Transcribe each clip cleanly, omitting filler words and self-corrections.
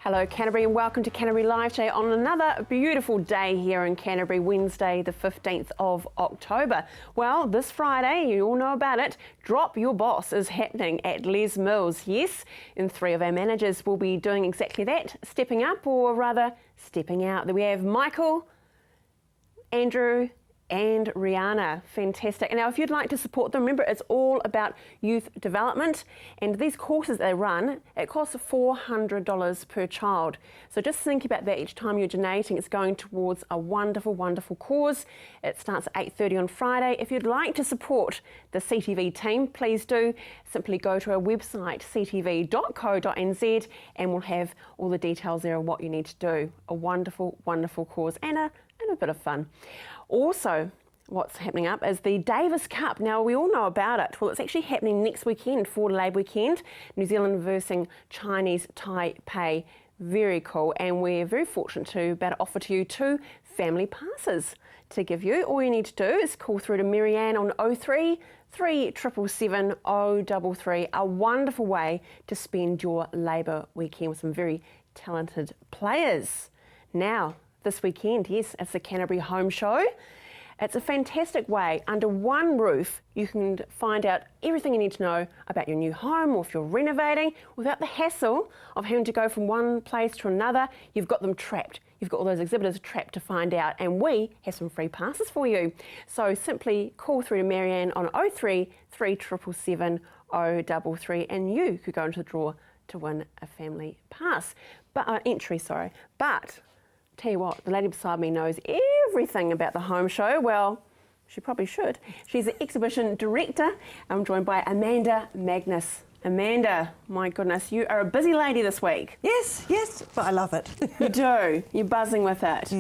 Hello Canterbury and welcome to Canterbury Live today on another beautiful day here in Canterbury, Wednesday the 15th of October. Well, this Friday, you all know about it, Drop Your Boss is happening at Les Mills, yes, and three of our managers will be doing exactly that, stepping up or rather stepping out. We have Michael, Andrew and Rihanna. Fantastic. And now if you'd like to support them, remember it's all about youth development, and these courses they run, it costs $400 per child. So just think about that each time you're donating. It's going towards a wonderful, wonderful cause. It starts at 8:30 on Friday. If you'd like to support the CTV team, please do. Simply go to our website, ctv.co.nz, and we'll have all the details there of what you need to do. A wonderful, wonderful cause and a bit of fun. Also, what's happening up is the Davis Cup. Now, we all know about it. Well, it's actually happening next weekend for Labour Weekend. New Zealand versus Chinese Taipei. Very cool. And we're very fortunate to be able to offer to you 2 family passes to give you. All you need to do is call through to Marianne on 03 3777 033. A wonderful way to spend your Labour Weekend with some very talented players. Now, this weekend, yes, it's the Canterbury Home Show. It's a fantastic way. Under one roof, you can find out everything you need to know about your new home, or if you're renovating, without the hassle of having to go from one place to another. You've got them trapped. You've got all those exhibitors trapped to find out, and we have some free passes for you. So simply call through to Marianne on 03 3777 033, and you could go into the draw to win a family pass. Entry. But tell you what, the lady beside me knows everything about the home show. Well, she probably should. She's the exhibition director. I'm joined by Amanda Magnus. Amanda, my goodness, you are a busy lady this week. Yes, but I love it. You do. You're buzzing with it.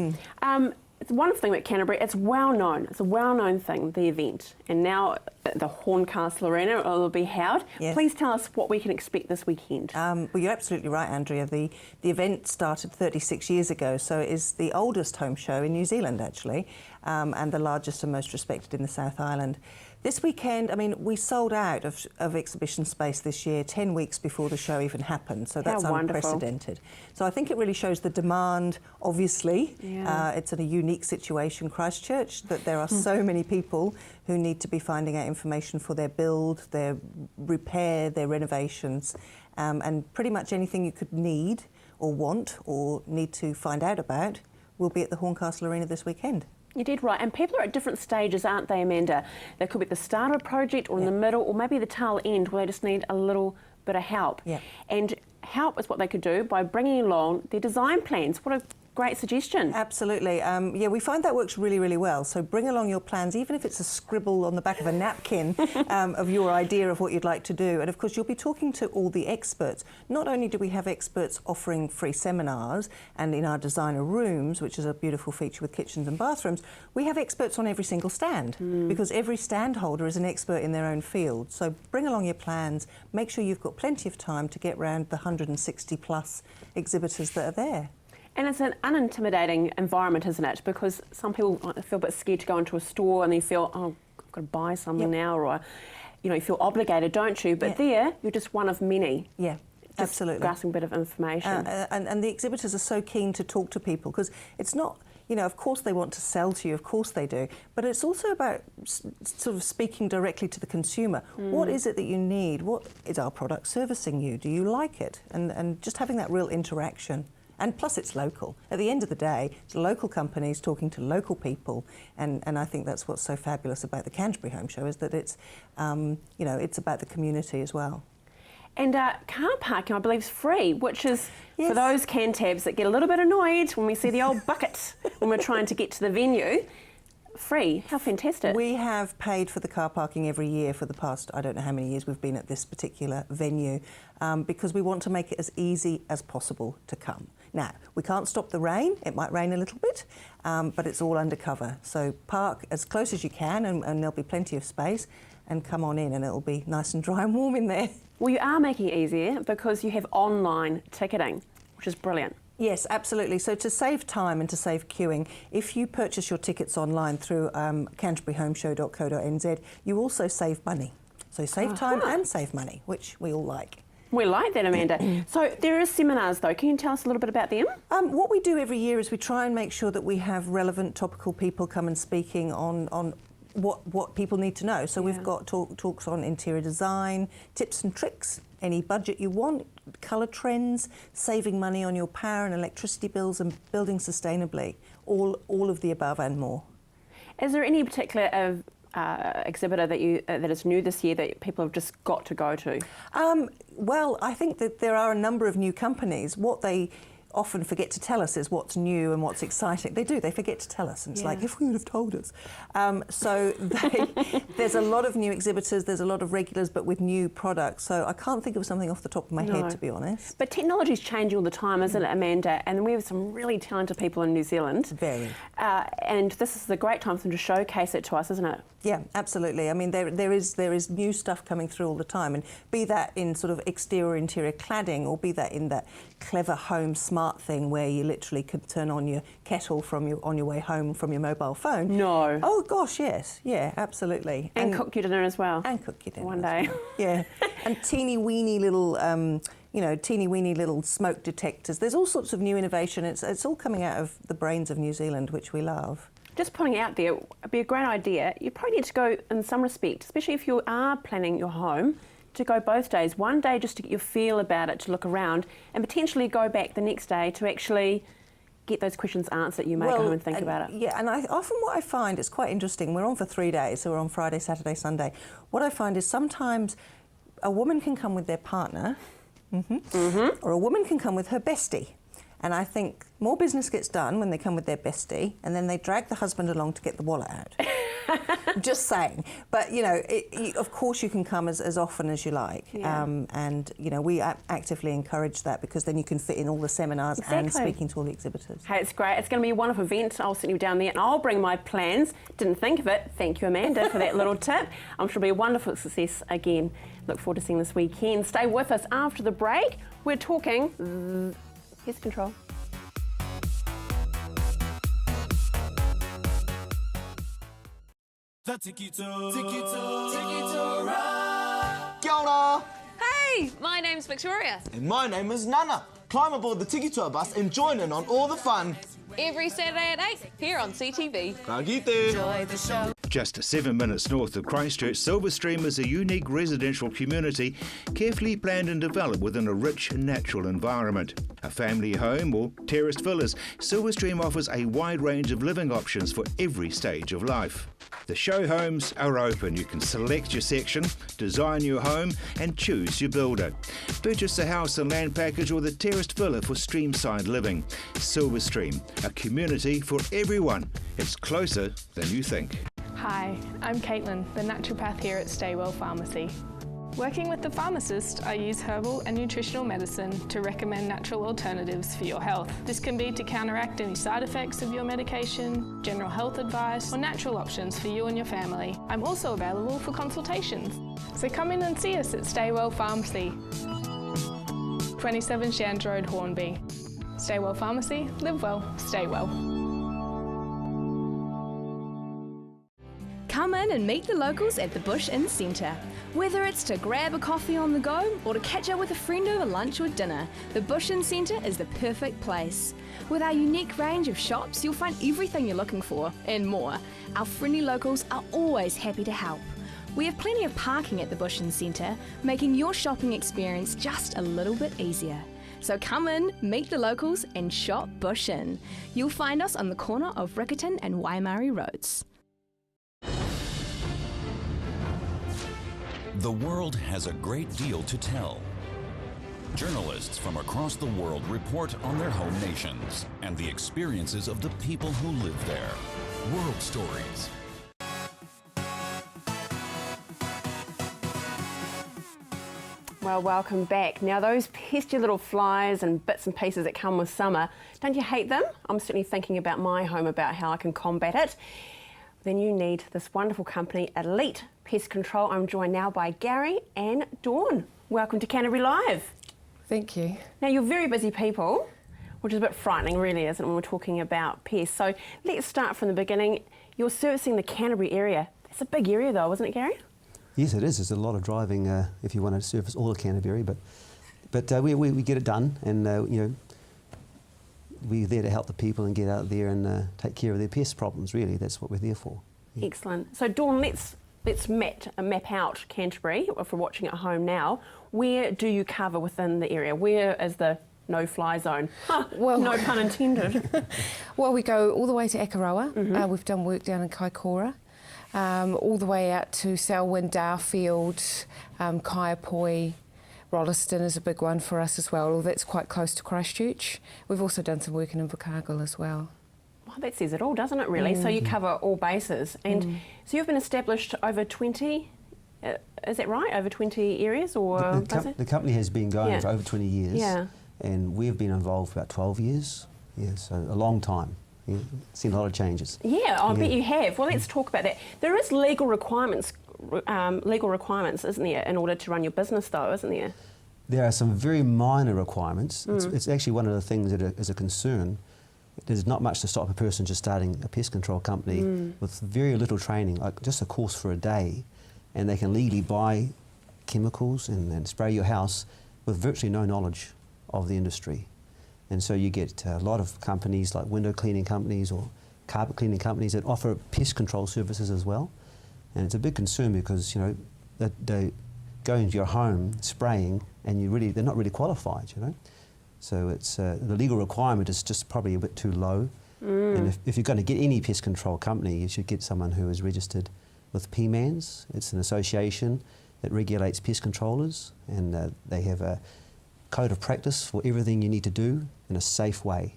It's a wonderful thing about Canterbury. It's well known. It's a well-known thing, the event. And now the Horncastle Arena will be held. Yes. Please tell us what we can expect this weekend. Well, you're absolutely right, Andrea. The event started 36 years ago, so it is the oldest home show in New Zealand, actually, and the largest and most respected in the South Island. This weekend, I mean, we sold out of exhibition space this year 10 weeks before the show even happened, so that's unprecedented. So I think it really shows the demand, obviously. Yeah. It's in a unique situation, Christchurch, that there are so many people who need to be finding out information for their build, their repair, their renovations, and pretty much anything you could need or want or need to find out about will be at the Horncastle Arena this weekend. You did right, and people are at different stages, aren't they, Amanda? They could be at the start of a project or in the middle, or maybe the tail end where they just need a little bit of help. Yeah. And help is what they could do by bringing along their design plans. What a great suggestion. Absolutely. Yeah, we find that works really, really well. So bring along your plans, even if it's a scribble on the back of a napkin of your idea of what you'd like to do. And of course, you'll be talking to all the experts. Not only do we have experts offering free seminars and in our designer rooms, which is a beautiful feature with kitchens and bathrooms, we have experts on every single stand because every stand holder is an expert in their own field. So bring along your plans, make sure you've got plenty of time to get round the 160 plus exhibitors that are there. And it's an unintimidating environment, isn't it? Because some people feel a bit scared to go into a store and they feel, oh, I've got to buy something now, or, you know, you feel obligated, don't you? But there, you're just one of many. Yeah. Just absolutely. grasping a bit of information. And the exhibitors are so keen to talk to people because it's not, you know, of course they want to sell to you, of course they do, but it's also about sort of speaking directly to the consumer. What is it that you need? What is our product servicing you? Do you like it? And just having that real interaction. And plus it's local. At the end of the day, it's local companies talking to local people, and I think that's what's so fabulous about the Canterbury Home Show, is that it's, you know, it's about the community as well. And car parking, I believe, is free, which is for those Cantabs that get a little bit annoyed when we see the old bucket when we're trying to get to the venue. Free. How fantastic. We have paid for the car parking every year for the past, I don't know how many years we've been at this particular venue, because we want to make it as easy as possible to come. Now, we can't stop the rain. It might rain a little bit, but it's all undercover. So park as close as you can, and there'll be plenty of space, and come on in and it'll be nice and dry and warm in there. Well, you are making it easier because you have online ticketing, which is brilliant. Yes, absolutely. So to save time and to save queuing, if you purchase your tickets online through canterburyhomeshow.co.nz, you also save money. So save time and save money, which we all like. We like that, Amanda. So there are seminars though. Can you tell us a little bit about them? What we do every year is we try and make sure that we have relevant topical people come and speaking on what people need to know. So we've got talks on interior design, tips and tricks, any budget you want, colour trends, saving money on your power and electricity bills, and building sustainably. All of the above and more. Is there any particular exhibitor that is new this year that people have just got to go to? Well, I think that there are a number of new companies. What they often forget to tell us is what's new and what's exciting. They forget to tell us, and it's like, if we would have told us. There's a lot of new exhibitors, there's a lot of regulars, but with new products. So I can't think of something off the top of my head, to be honest. But technology's changing all the time, isn't it, Amanda? And we have some really talented people in New Zealand. Very. And this is a great time for them to showcase it to us, isn't it? Yeah, absolutely. I mean, there is new stuff coming through all the time, and be that in sort of exterior, interior cladding, or be that in that clever home smart thing where you literally could turn on your kettle on your way home from your mobile phone. No. Oh gosh, yes, yeah, absolutely. And cook your dinner as well. And cook your dinner one day. Well. Yeah, and teeny weeny little. Teeny weeny little smoke detectors. There's all sorts of new innovation. It's all coming out of the brains of New Zealand, which we love. Just putting it out there, it'd be a great idea. You probably need to go in some respect, especially if you are planning your home, to go both days. One day just to get your feel about it, to look around, and potentially go back the next day to actually get those questions answered. You may go home and think about it. Yeah, and often what I find is quite interesting. We're on for 3 days, so we're on Friday, Saturday, Sunday. What I find is sometimes a woman can come with their partner, or a woman can come with her bestie. And I think more business gets done when they come with their bestie, and then they drag the husband along to get the wallet out. Just saying. But, of course you can come as often as you like. Yeah. And, we actively encourage that, because then you can fit in all the seminars and speaking to all the exhibitors. Hey, it's great. It's going to be a wonderful event. I'll send you down there and I'll bring my plans. Didn't think of it. Thank you, Amanda, for that little tip. I'm sure it'll be a wonderful success again. Look forward to seeing this weekend. Stay with us after the break. We're talking pest control. The Tiki Tour Ride. Kia ora. Hey, my name's Victoria. And my name is Nana. Climb aboard the Tiki Tour bus and join in on all the fun. Every Saturday at 8 here on CTV. Ka kite. Enjoy the show. Just 7 minutes north of Christchurch, Silverstream is a unique residential community carefully planned and developed within a rich natural environment. A family home or terraced villas, Silverstream offers a wide range of living options for every stage of life. The show homes are open. You can select your section, design your home and choose your builder. Purchase the house and land package or the terraced villa for streamside living. Silverstream, a community for everyone. It's closer than you think. Hi, I'm Caitlin, the naturopath here at Staywell Pharmacy. Working with the pharmacist, I use herbal and nutritional medicine to recommend natural alternatives for your health. This can be to counteract any side effects of your medication, general health advice, or natural options for you and your family. I'm also available for consultations. So come in and see us at Staywell Pharmacy, 27 Shands Road, Hornby. Staywell Pharmacy, live well, stay well. Come in and meet the locals at the Bush Inn Centre. Whether it's to grab a coffee on the go or to catch up with a friend over lunch or dinner, the Bush Inn Centre is the perfect place. With our unique range of shops, you'll find everything you're looking for and more. Our friendly locals are always happy to help. We have plenty of parking at the Bush Inn Centre, making your shopping experience just a little bit easier. So come in, meet the locals and shop Bush Inn. You'll find us on the corner of Riccarton and Waimari Roads. The world has a great deal to tell. Journalists from across the world report on their home nations and the experiences of the people who live there. World Stories. Well, welcome back. Now, those pesky little flies and bits and pieces that come with summer, don't you hate them? I'm certainly thinking about my home, about how I can combat it. Then you need this wonderful company, Elite Pest Control. I'm joined now by Gary and Dawn. Welcome to Canterbury Live. Thank you. Now, you're very busy people, which is a bit frightening, really, isn't it, when we're talking about pests? So let's start from the beginning. You're servicing the Canterbury area. It's a big area, though, isn't it, Gary? Yes, it is. There's a lot of driving if you want to service all of Canterbury, but But we get it done, and you know, we're there to help the people and get out there and take care of their pest problems. Really, that's what we're there for. Yeah. Excellent. So Dawn, let's map out Canterbury. If we're watching at home now, where do you cover within the area? Where is the no-fly zone? Well, no pun intended. Well, we go all the way to Akaroa. We've done work down in Kaikoura, all the way out to Selwyn, Darfield, Kaiapoi. Rolleston is a big one for us as well. That's quite close to Christchurch. We've also done some work in Invercargill as well. Well, that says it all, doesn't it, really? So you cover all bases. And so you've been established over 20, is that right? Over 20 areas? Or the company has been going for over 20 years. Yeah. And we've been involved for about 12 years. Yeah, so a long time. Yeah, seen a lot of changes. Yeah, I bet you have. Well, let's talk about that. There is legal requirements, isn't there, in order to run your business, though, isn't there? There are some very minor requirements. It's actually one of the things that is a concern. There's not much to stop a person just starting a pest control company with very little training, like just a course for a day, and they can legally buy chemicals and spray your house with virtually no knowledge of the industry. And so you get a lot of companies like window cleaning companies or carpet cleaning companies that offer pest control services as well. And it's a big concern because, you know, that they go into your home spraying and they're not really qualified, you know. So it's the legal requirement is just probably a bit too low. And if you're going to get any pest control company, you should get someone who is registered with PMANS. It's an association that regulates pest controllers, and they have a code of practice for everything you need to do in a safe way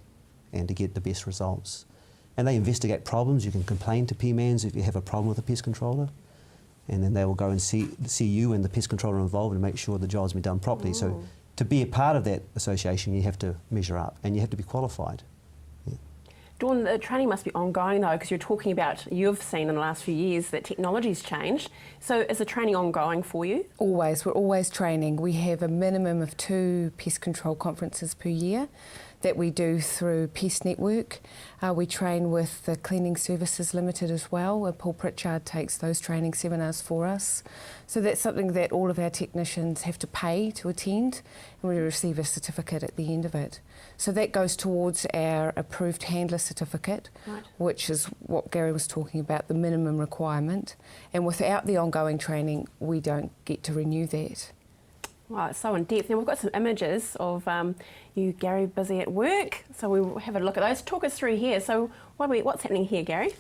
and to get the best results. And they investigate problems. You can complain to PMANS if you have a problem with a pest controller, and then they will go and see you and the pest controller involved and make sure the job's been done properly. So to be a part of that association, you have to measure up and you have to be qualified. Yeah. Dawn, the training must be ongoing though, because you're talking about, you've seen in the last few years that technology's changed. So is the training ongoing for you? Always, we're always training. We have a minimum of 2 pest control conferences per year that we do through Pest Network. We train with the Cleaning Services Limited as well, and Paul Pritchard takes those training seminars for us. So that's something that all of our technicians have to pay to attend, and we receive a certificate at the end of it. So that goes towards our approved handler certificate, which is what Gary was talking about, the minimum requirement. And without the ongoing training, we don't get to renew that. Wow, it's so in depth. Now we've got some images of you, Gary, busy at work. So we'll have a look at those. Talk us through here. So what's happening here, Gary?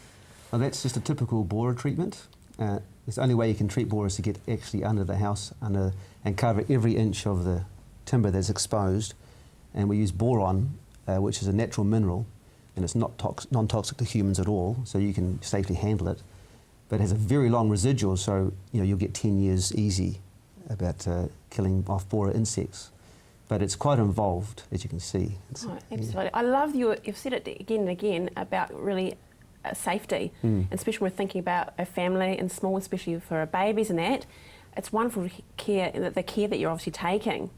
Well, that's just a typical borer treatment. It's the only way you can treat borers to get actually under the house and cover every inch of the timber that's exposed. And we use boron, which is a natural mineral, and it's not non-toxic to humans at all, so you can safely handle it. But it has a very long residual, so you'll get 10 years easy about killing off borer insects. But it's quite involved, as you can see. Absolutely. Yeah. I love you've said it again and again about really safety, and especially when we're thinking about a family and small, especially for our babies and that. It's wonderful care, the care that you're obviously taking.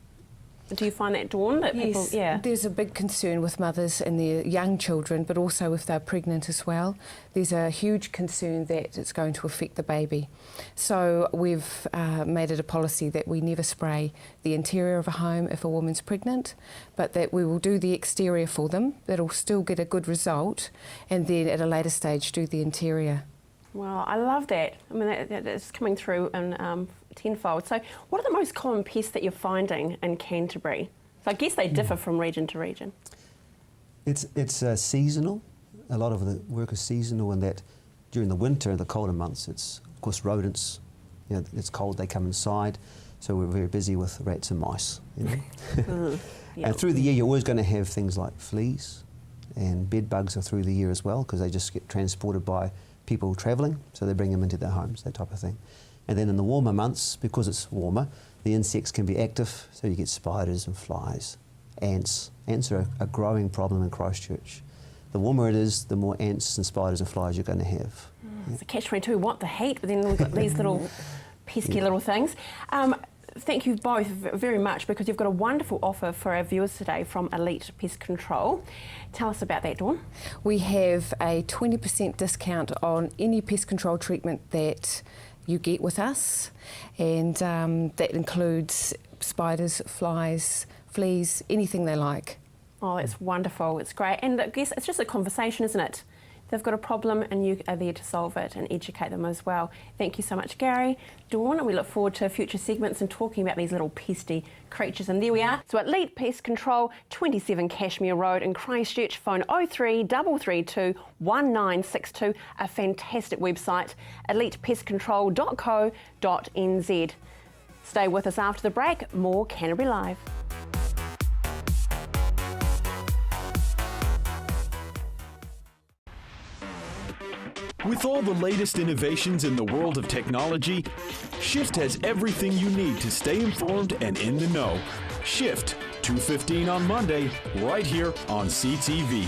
Do you find that, Dawn? That yes, people, there's a big concern with mothers and their young children, but also if they're pregnant as well. There's a huge concern that it's going to affect the baby. So we've made it a policy that we never spray the interior of a home if a woman's pregnant, but that we will do the exterior for them. That'll still get a good result, and then at a later stage do the interior. Well, I love that. I mean, that's coming through in tenfold. So what are the most common pests that you're finding in Canterbury? So I guess they differ from region to region. It's seasonal. A lot of the work is seasonal, in that during the winter, the colder months, it's, of course, rodents. It's cold, they come inside, so we're very busy with rats and mice. And through the year, you're always going to have things like fleas, and bed bugs are through the year as well, because they just get transported by people travelling, so they bring them into their homes, that type of thing. And then in the warmer months, because it's warmer, the insects can be active, so you get spiders and flies, ants. Ants are a growing problem in Christchurch. The warmer it is, the more ants and spiders and flies you're going to have. It's a catch-22, we want the heat, but then we've got these little pesky little things. Thank you both very much, because you've got a wonderful offer for our viewers today from Elite Pest Control. Tell us about that, Dawn. We have a 20% discount on any pest control treatment that you get with us, and that includes spiders, flies, fleas, anything they like. Oh, it's wonderful. It's great. And I guess it's just a conversation, isn't it? They've got a problem and you are there to solve it and educate them as well. Thank you so much, Gary. Dawn, and we look forward to future segments and talking about these little pesty creatures. And there we are. So Elite Pest Control, 27 Cashmere Road in Christchurch, phone 033332 1962. A fantastic website, elitepestcontrol.co.nz. Stay with us after the break. More Canterbury Live. With all the latest innovations in the world of technology, Shift has everything you need to stay informed and in the know. Shift, 2:15 on Monday, right here on CTV.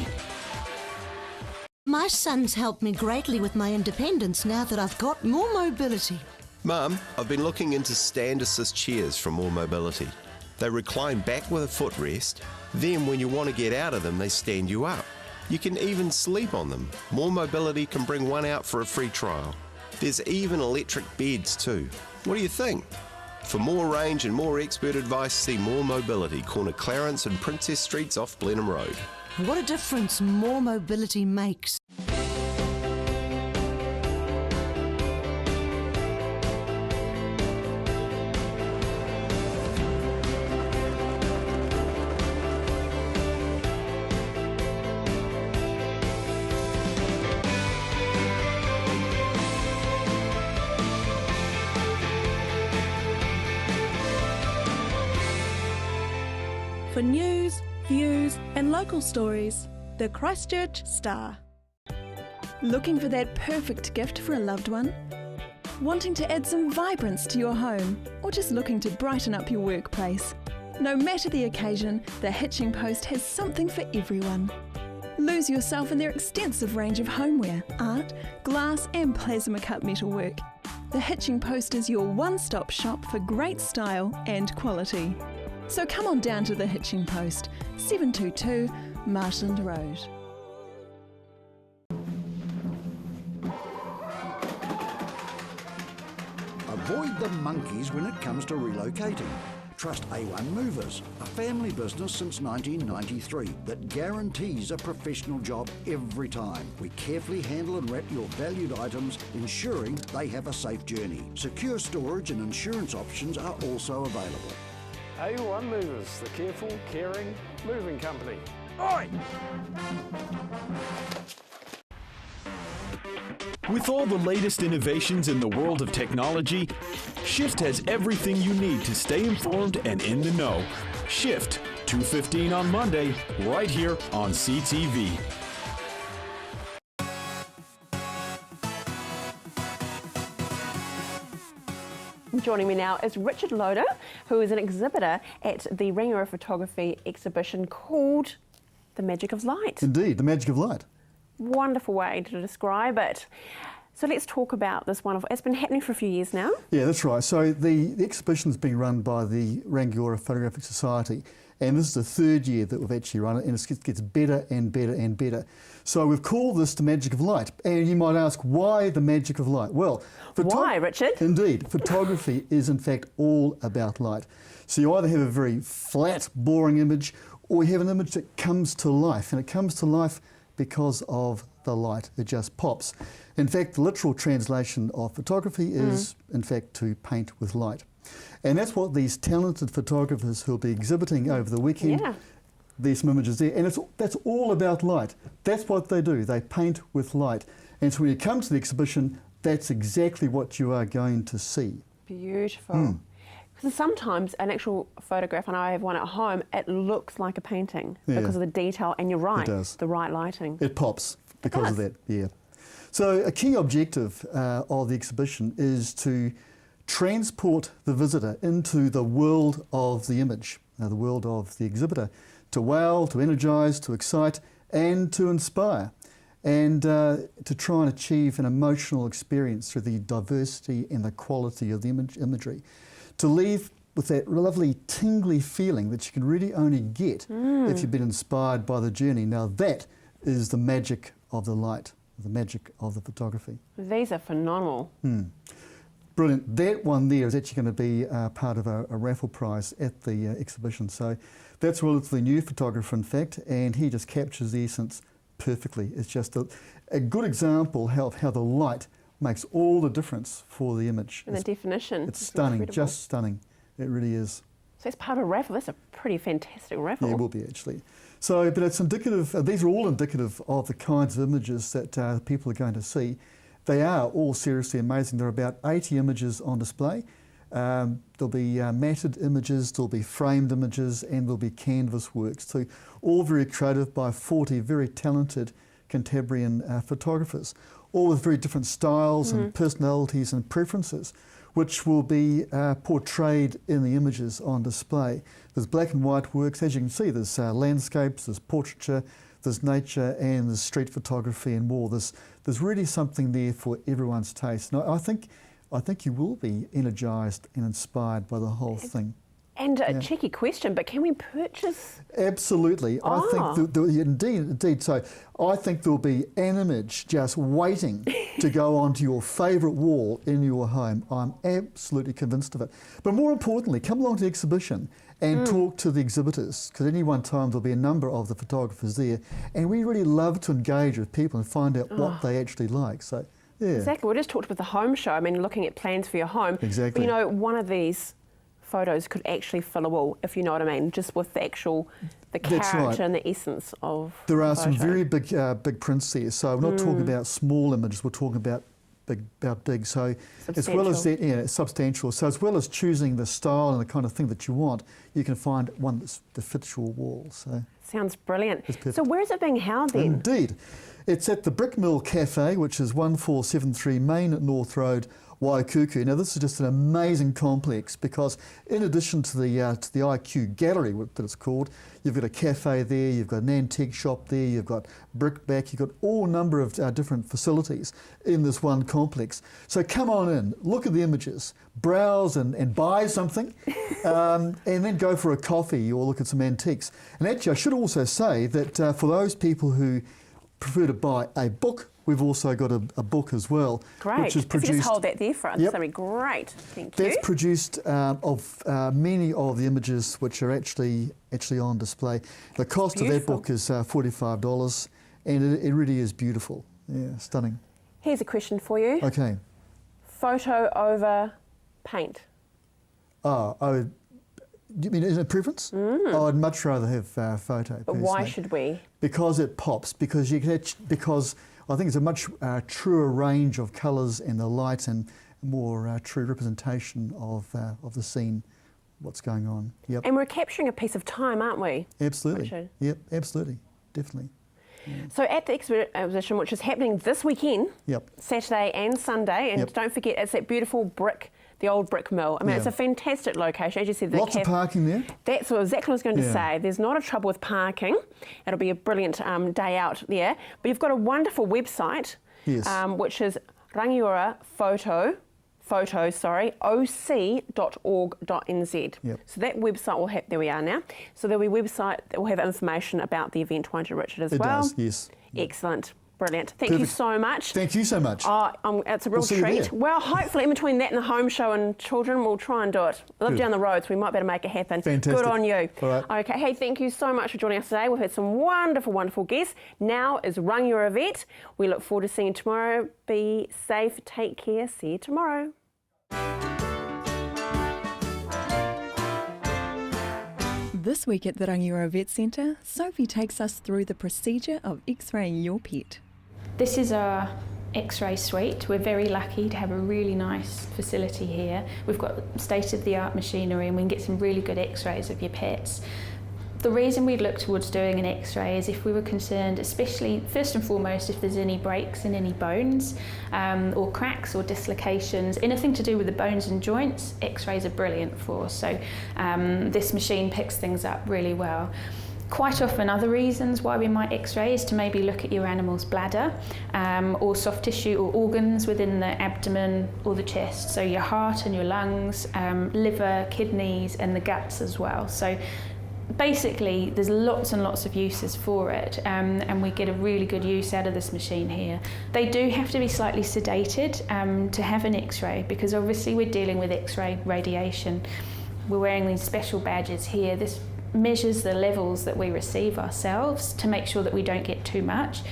My son's helped me greatly with my independence now that I've got more mobility. Mum, I've been looking into stand assist chairs from More Mobility. They recline back with a footrest, then when you want to get out of them, they stand you up. You can even sleep on them. More Mobility can bring one out for a free trial. There's even electric beds too. What do you think? For more range and more expert advice, see More Mobility, corner Clarence and Princess Streets off Blenheim Road. What a difference more mobility makes. For news, views and local stories, the Christchurch Star. Looking for that perfect gift for a loved one? Wanting to add some vibrance to your home, or just looking to brighten up your workplace? No matter the occasion, the Hitching Post has something for everyone. Lose yourself in their extensive range of homeware, art, glass and plasma cut metalwork. The Hitching Post is your one-stop shop for great style and quality. So come on down to the Hitching Post, 722 Marsland Road. Avoid the monkeys when it comes to relocating. Trust A1 Movers, a family business since 1993 that guarantees a professional job every time. We carefully handle and wrap your valued items, ensuring they have a safe journey. Secure storage and insurance options are also available. A1 Movers, the careful, caring, moving company. Oi! With all the latest innovations in the world of technology, Shift has everything you need to stay informed and in the know. Shift, 2:15 on Monday, right here on CTV. Joining me now is Richard Loader, who is an exhibitor at the Rangiora Photography exhibition called The Magic of Light. Indeed, The Magic of Light. Wonderful way to describe it. So let's talk about this wonderful, it's been happening for a few years now. Yeah, that's right. So the exhibition's been run by the Rangiora Photographic Society, and this is the third year that we've actually run it, and it gets better and better and better. So we've called this The Magic of Light, and you might ask, why The Magic of Light? Well, why, Richard? Indeed, photography is in fact all about light. So you either have a very flat, boring image, or you have an image that comes to life, and it comes to life because of the light. It just pops. In fact, the literal translation of photography is, in fact, to paint with light. And that's what these talented photographers who'll be exhibiting over the weekend, there's some images there, and that's all about light. That's what they do, they paint with light. And so when you come to the exhibition, that's exactly what you are going to see. Beautiful. Because sometimes an actual photograph, and I have one at home, it looks like a painting because of the detail, and you're right, it does. The right lighting. It pops because of that, yeah. So a key objective of the exhibition is to transport the visitor into the world of the image, the world of the exhibitor, to wow, to energise, to excite and to inspire, and to try and achieve an emotional experience through the diversity and the quality of the imagery. To leave with that lovely tingly feeling that you can really only get if you've been inspired by the journey. Now that is the magic of the light, the magic of the photography. These are phenomenal. Brilliant. That one there is actually going to be part of a raffle prize at the exhibition. So that's a relatively new photographer, in fact, and he just captures the essence perfectly. It's just a good example of how the light makes all the difference for the image. And the definition. It's stunning, incredible. just stunning. It really is. So it's part of a raffle. That's a pretty fantastic raffle. Yeah, it will be actually. So, but it's indicative, these are all indicative of the kinds of images that people are going to see. They are all seriously amazing. There are about 80 images on display. There'll be matted images, there'll be framed images, and there'll be canvas works too. All very creative by 40 very talented Canterburyan photographers, all with very different styles and personalities and preferences, which will be portrayed in the images on display. There's black and white works, as you can see. There's landscapes, there's portraiture, there's nature, and there's street photography and more. There's really something there for everyone's taste. And I think you will be energised and inspired by the whole thing. And a cheeky question, but can we purchase? Absolutely. I think, indeed. So I think there'll be an image just waiting to go onto your favourite wall in your home. I'm absolutely convinced of it. But more importantly, come along to the exhibition and talk to the exhibitors, because at any one time there'll be a number of the photographers there, and we really love to engage with people and find out what they actually like. So, yeah. Exactly. We just talked about the home show. I mean, looking at plans for your home. Exactly. But, you know, one of these photos could actually fill a wall, if you know what I mean, just with the character and the essence of There are the some photo. very big prints there. So we're not talking about small images, we're talking about big. So as well as that, substantial. So as well as choosing the style and the kind of thing that you want, you can find one that fits your wall. So sounds brilliant. So where is it being held then? Indeed. It's at the Brick Mill Cafe, which is 1473 Main North Road, Waikuku. Now this is just an amazing complex because in addition to the IQ Gallery that it's called, you've got a cafe there, you've got an antique shop there, you've got brickback, you've got all number of different facilities in this one complex. So come on in, look at the images, browse and buy something, and then go for a coffee or look at some antiques. And actually I should also say that for those people who prefer to buy a book, we've also got a book as well. Great. Which is produced. If you just hold that there for us, that'd be great. Thank you. That's produced of many of the images which are actually on display. The cost of that book is $45, and it really is beautiful. Yeah, stunning. Here's a question for you. Okay. Photo over paint. You mean is it a preference? I'd much rather have photo. But why should we? Because it pops. Because you can. Because I think it's a much truer range of colours and the light and more true representation of the scene, what's going on. Yep. And we're capturing a piece of time, aren't we? Absolutely. Richard? Yep. Absolutely. Definitely. Yeah. So at the exhibition, which is happening this weekend, Saturday and Sunday, and don't forget, it's that beautiful the old brick mill. I mean, it's a fantastic location. As you said, lots of parking there. That's exactly what I was going to say. There's not a trouble with parking. It'll be a brilliant day out there. But you've got a wonderful website, which is Rangiora oc.org.nz. So that website will have, there we are now. So there'll be a website that will have information about the event, won't it, Richard, as well? It does, yes. Excellent. Brilliant. Thank you so much. Thank you so much. It's a real treat. Well, hopefully in between that and the home show and children, we'll try and do it. We live down the road, so we might be able to make it happen. Fantastic. Good on you. All right. Okay, hey, thank you so much for joining us today. We've had some wonderful, wonderful guests. Now is Rangiora Vet. We look forward to seeing you tomorrow. Be safe, take care. See you tomorrow. This week at the Rangiora Vet Centre, Sophie takes us through the procedure of x-raying your pet. This is our X-ray suite. We're very lucky to have a really nice facility here. We've got state-of-the-art machinery and we can get some really good X-rays of your pets. The reason we'd look towards doing an X-ray is if we were concerned, especially first and foremost, if there's any breaks in any bones or cracks or dislocations, anything to do with the bones and joints, X-rays are brilliant for. So this machine picks things up really well. Quite often other reasons why we might X-ray is to maybe look at your animal's bladder or soft tissue or organs within the abdomen or the chest, so your heart and your lungs, liver, kidneys and the guts as well. So basically, there's lots and lots of uses for it, and we get a really good use out of this machine here. They do have to be slightly sedated to have an X-ray, because obviously we're dealing with X-ray radiation. We're wearing these special badges here. This measures the levels that we receive ourselves to make sure that we don't get too much.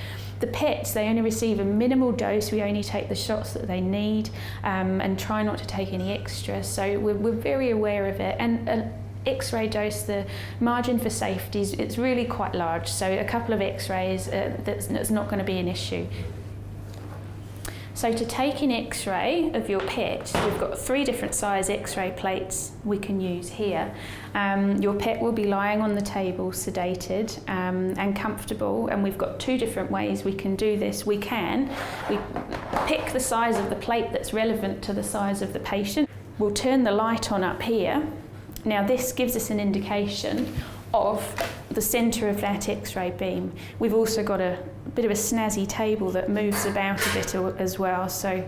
The pets, they only receive a minimal dose. We only take the shots that they need and try not to take any extra. So we're very aware of it. And an X-ray dose, the margin for safety it's really quite large. So a couple of X-rays, that's not going to be an issue. So to take an X-ray of your pet, we've got 3 different size X-ray plates we can use here. Your pet will be lying on the table, sedated and comfortable, and we've got 2 different ways we can do this. We pick the size of the plate that's relevant to the size of the patient. We'll turn the light on up here. Now this gives us an indication of the centre of that X-ray beam. We've also got a bit of a snazzy table that moves about a bit as well, so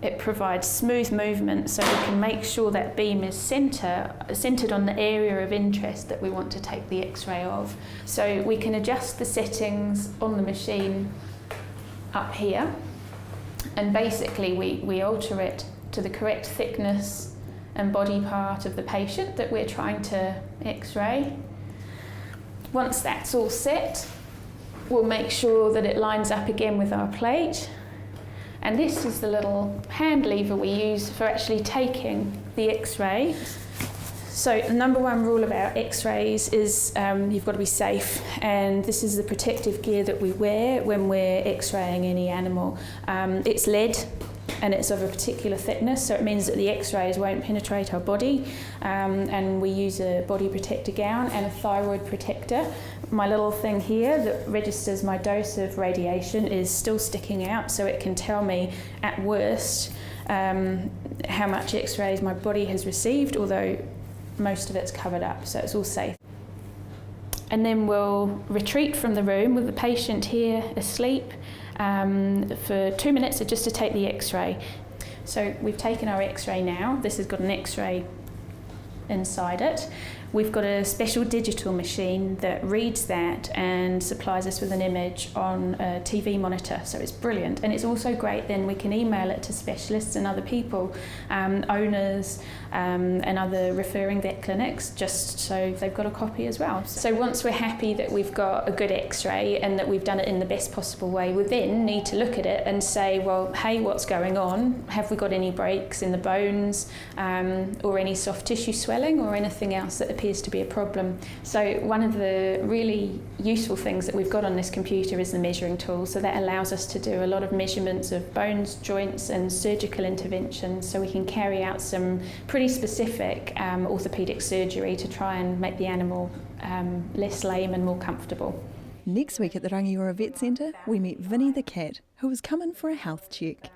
it provides smooth movement, so we can make sure that beam is centred on the area of interest that we want to take the X-ray of. So we can adjust the settings on the machine up here, and basically we alter it to the correct thickness and body part of the patient that we're trying to X-ray. Once that's all set, we'll make sure that it lines up again with our plate. And this is the little hand lever we use for actually taking the X-ray. So the number 1 rule about X-rays is you've got to be safe, and this is the protective gear that we wear when we're X-raying any animal. It's lead, and it's of a particular thickness, so it means that the X-rays won't penetrate our body, and we use a body protector gown and a thyroid protector. My little thing here that registers my dose of radiation is still sticking out, so it can tell me at worst how much X-rays my body has received, although most of it's covered up, so it's all safe. And then we'll retreat from the room with the patient here asleep for 2 minutes just to take the X-ray. So we've taken our X-ray now. This has got an X-ray inside it. We've got a special digital machine that reads that and supplies us with an image on a TV monitor, so it's brilliant. And it's also great, then we can email it to specialists and other people, owners and other referring vet clinics, just so they've got a copy as well. So once we're happy that we've got a good X-ray and that we've done it in the best possible way, we then need to look at it and say, well, hey, what's going on? Have we got any breaks in the bones or any soft tissue swelling or anything else that appears to be a problem? So one of the really useful things that we've got on this computer is the measuring tool, so that allows us to do a lot of measurements of bones, joints and surgical interventions, so we can carry out some pretty specific orthopaedic surgery to try and make the animal less lame and more comfortable. Next week at the Rangiora Vet Centre, we meet Vinny the cat, who is coming for a health check.